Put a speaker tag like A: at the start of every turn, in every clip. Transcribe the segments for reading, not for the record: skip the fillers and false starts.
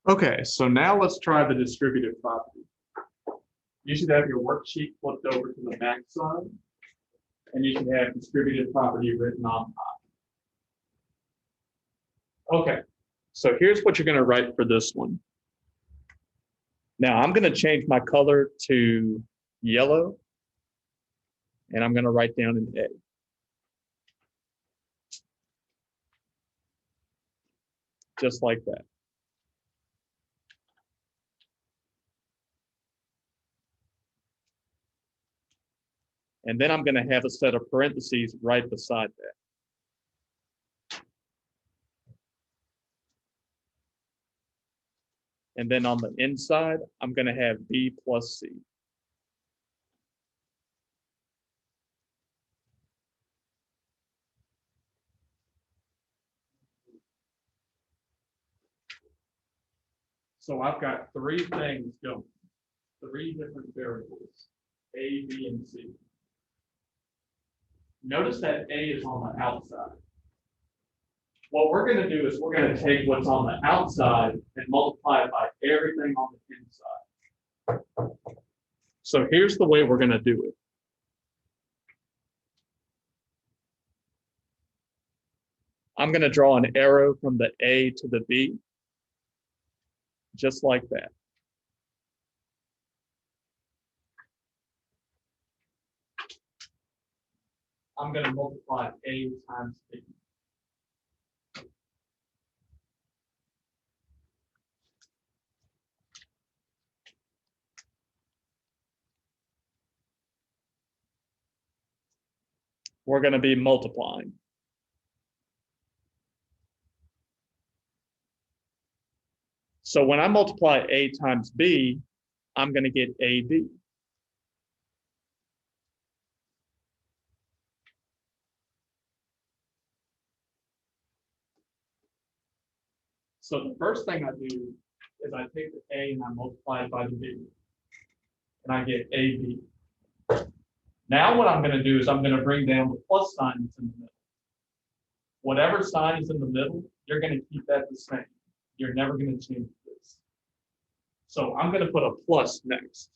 A: Okay, so now let's try the distributive property. You should have your worksheet flipped over to the back side, and you should have distributive property written on top. Okay, so here's what you're going to write for this one. Now I'm going to change my color to yellow, and I'm going to write down an A. Just like that. And then I'm going to have a set of parentheses right beside that. And then on the inside, I'm going to have B plus C. So I've got three things going, three different variables, A, B, and C. Notice that A is on the outside. What we're going to do is we're going to take what's on the outside and multiply it by everything on the inside. So here's the way we're going to do it. I'm going to draw an arrow from the A to the B, just like that. I'm going to multiply A times B. We're going to be multiplying. So when I multiply A times B, I'm going to get AB. So the first thing I do is I take the A and I multiply it by the B, and I get AB. Now what I'm going to do is I'm going to bring down the plus sign that's in the middle. Whatever sign is in the middle, you're going to keep that the same. You're never going to change this. So I'm going to put a plus next.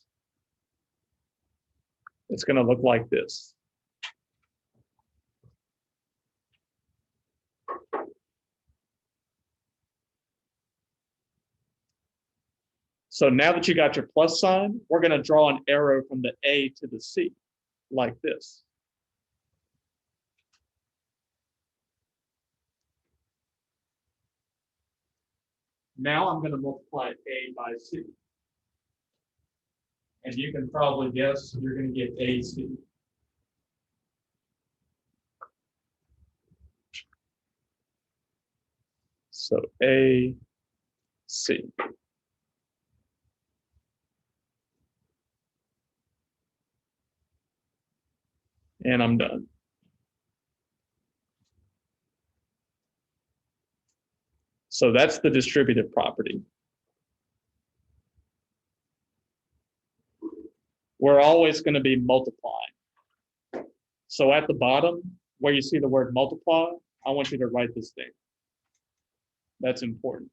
A: It's going to look like this. So now that you got your plus sign, we're going to draw an arrow from the A to the C, like this. Now I'm going to multiply A by C. And you can probably guess you're going to get AC. So AC. And I'm done. So that's the distributive property. We're always going to be multiplying. So at the bottom, where you see the word multiply, I want you to write this thing. That's important.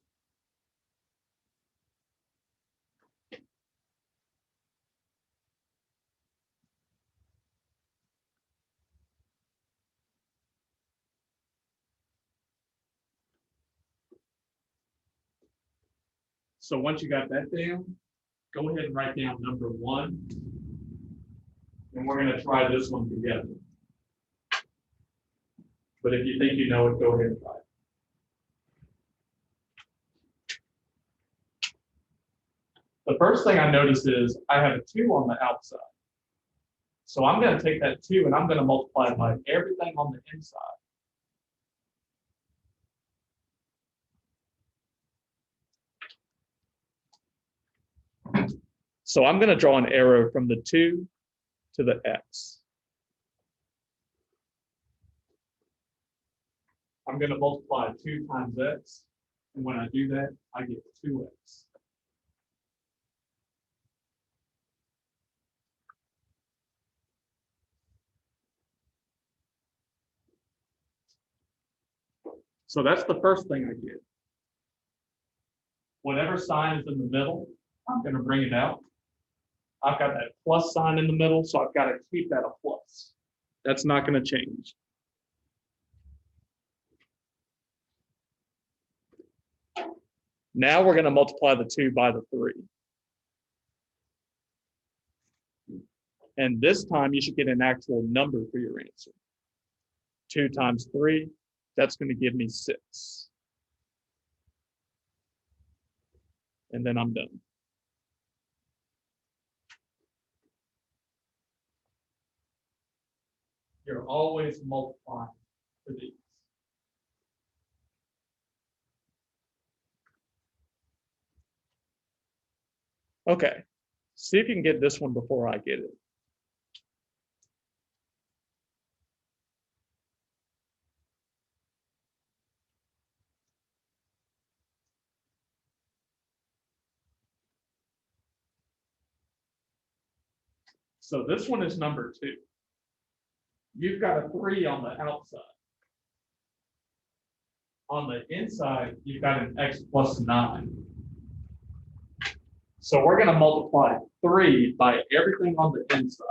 A: So once you got that down, go ahead and write down number 1. And we're going to try this one together. But if you think you know it, go ahead and try it. The first thing I notice is I have a 2 on the outside. So I'm going to take that 2 and I'm going to multiply it by everything on the inside. So I'm going to draw an arrow from the 2 to the X. I'm going to multiply 2 times X. And when I do that, I get 2X. So that's the first thing I get. Whatever sign is in the middle, I'm going to bring it out. I've got that plus sign in the middle, so I've got to keep that a plus. That's not going to change. Now we're going to multiply the 2 by the 3. And this time you should get an actual number for your answer. 2 times 3, that's going to give me 6. And then I'm done. You're always multiplying for these. Okay, see if you can get this one before I get it. So this one is number 2. You've got a 3 on the outside. On the inside, you've got an x plus 9. So we're going to multiply 3 by everything on the inside.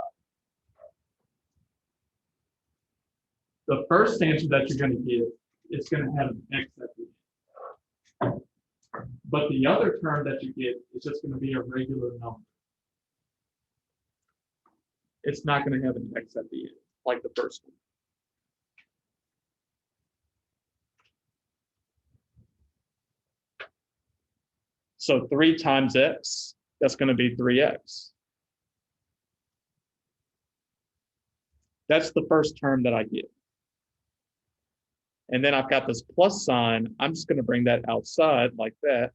A: The first answer that you're going to get is going to have an x at the end. But the other term that you get is just going to be a regular number. It's not going to have an x at the end, like the first one. So 3 times x, that's going to be 3x. That's the first term that I get. And then I've got this plus sign. I'm just going to bring that outside like that.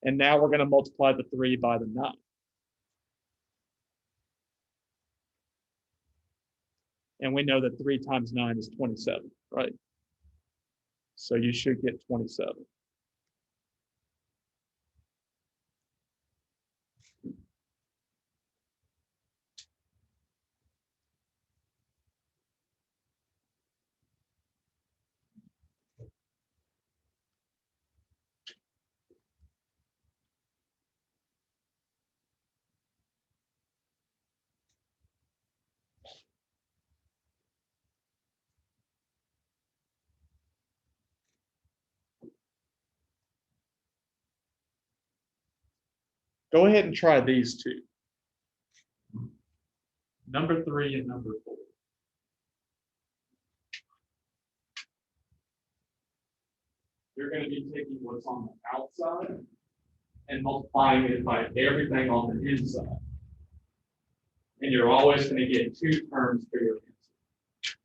A: And now we're going to multiply the 3 by the 9. And we know that 3 times 9 is 27, right? So you should get 27. Go ahead and try these two. Number 3 and number 4. You're going to be taking what's on the outside and multiplying it by everything on the inside. And you're always going to get 2 terms for your answer.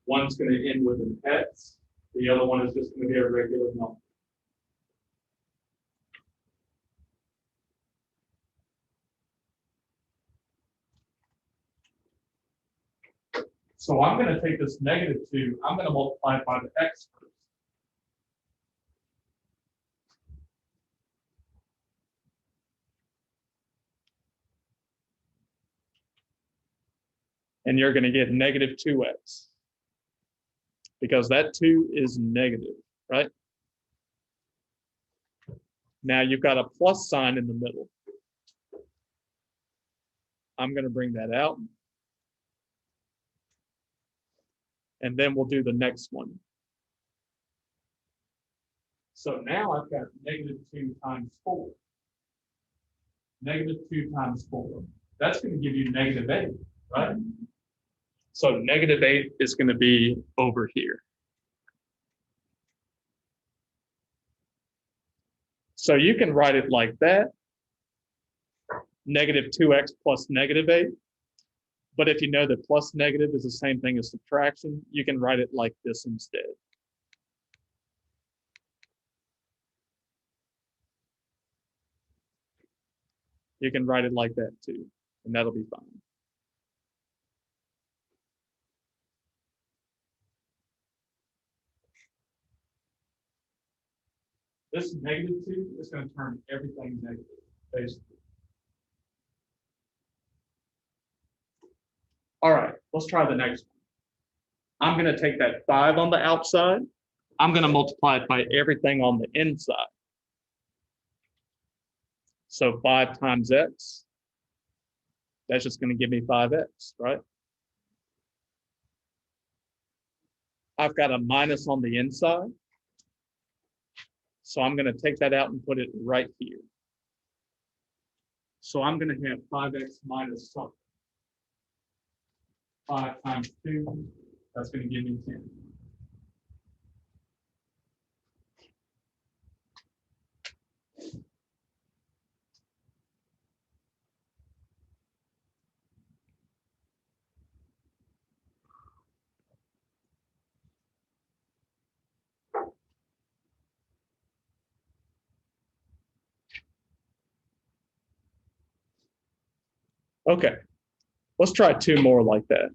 A: One's going to end with an x. The other one is just going to be a regular number. So I'm going to take this -2, I'm going to multiply it by the x first. And you're going to get -2x. Because that 2 is negative, right? Now you've got a plus sign in the middle. I'm going to bring that out. And then we'll do the next one. So now I've got -2 times 4. -2 times 4. That's going to give you -8, right? So -8 is going to be over here. So you can write it like that. -2x plus -8. But if you know that plus negative is the same thing as subtraction, you can write it like this instead. You can write it like that too, and that'll be fine. This -2 is going to turn everything negative, basically. All right, let's try the next one. I'm going to take that 5 on the outside, I'm going to multiply it by everything on the inside. So 5 times x, that's just going to give me 5x, right? I've got a minus on the inside. So I'm going to take that out and put it right here. So I'm going to have 5x minus something. 5 times 2, that's going to give me 10. Okay, let's try 2 more like that.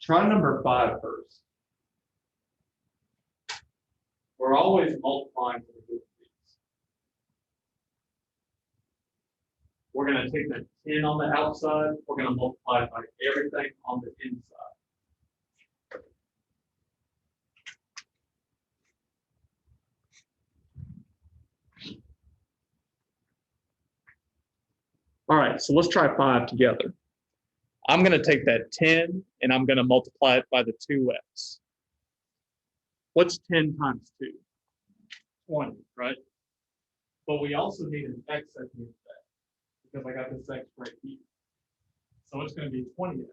A: Try number 5 first. We're always multiplying to the root of these. We're going to take the 10 on the outside. We're going to multiply it by everything on the inside. All right, so let's try 5 together. I'm going to take that 10 and I'm going to multiply it by the 2x. What's 10 times 2? 20, right? But we also need an x at the end of that because I got this x right here. So it's going to be 20x.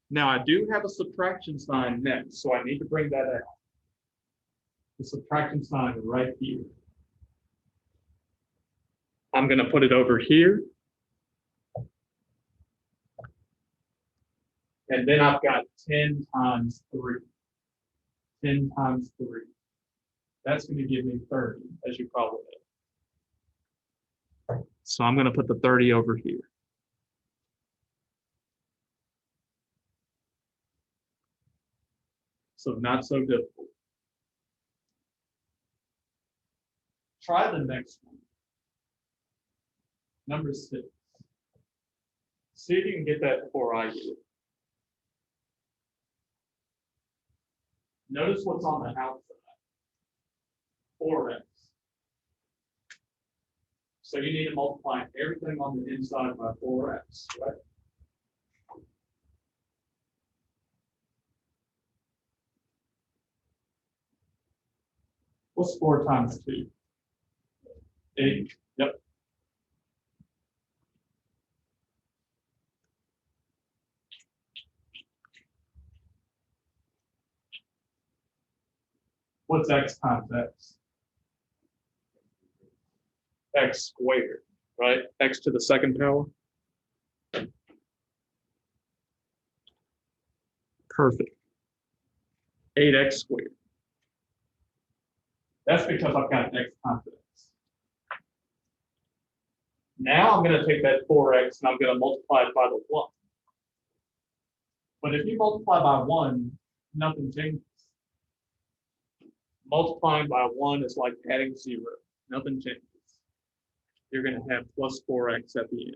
A: Now I do have a subtraction sign next, so I need to bring that out. The subtraction sign right here. I'm going to put it over here. And then I've got 10 times 3. 10 times 3. That's going to give me 30, as you probably know. So I'm going to put the 30 over here. So not so difficult. Try the next one. Number 6. See if you can get that before I do it. Notice what's on the outside. 4x. So you need to multiply everything on the inside by 4x, right? What's 4 times 2? 8. Yep. What's x times x? X squared, right? X to the second power. Perfect. 8x squared. That's because I've got x times x. Now I'm going to take that 4x and I'm going to multiply it by the 1. But if you multiply by 1, nothing changes. Multiplying by 1 is like adding 0. Nothing changes. You're going to have plus 4x at the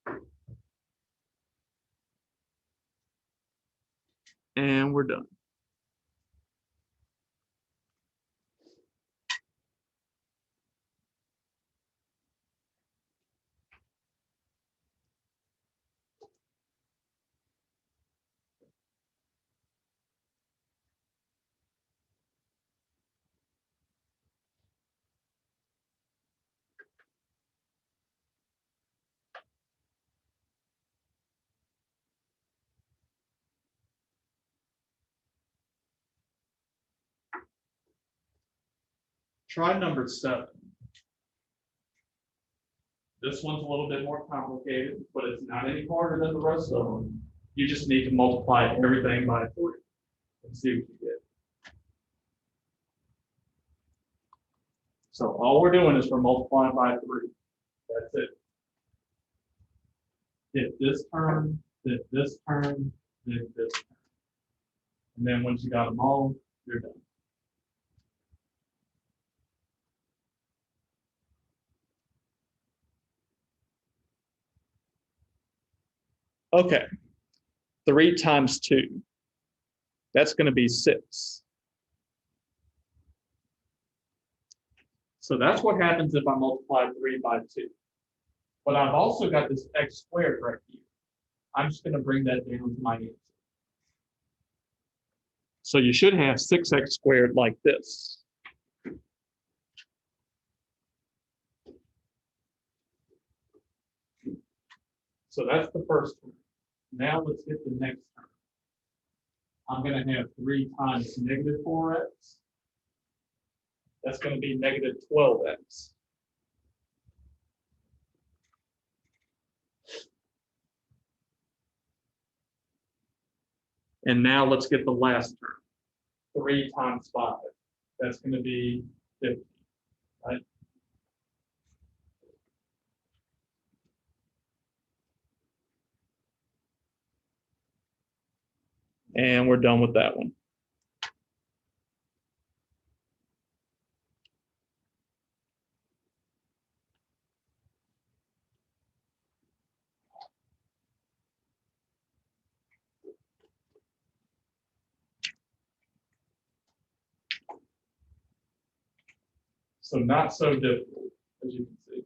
A: end. And we're done. Try number 7. This one's a little bit more complicated, but it's not any harder than the rest of them. You just need to multiply everything by 3 and see what you get. So all we're doing is we're multiplying by 3. That's it. If this term, if this term, if this term. And then once you got them all, you're done. Okay, 3 times 2. That's going to be 6. So that's what happens if I multiply 3 by 2. But I've also got this x squared right here. I'm just going to bring that down to my answer. So you should have 6x squared like this. So that's the first term. Now let's get the next term. I'm going to have 3 times negative 4x. That's going to be negative 12x. And now let's get the last term. 3 times 5. That's going to be 50, right? And we're done with that one. So not so difficult, as you can see.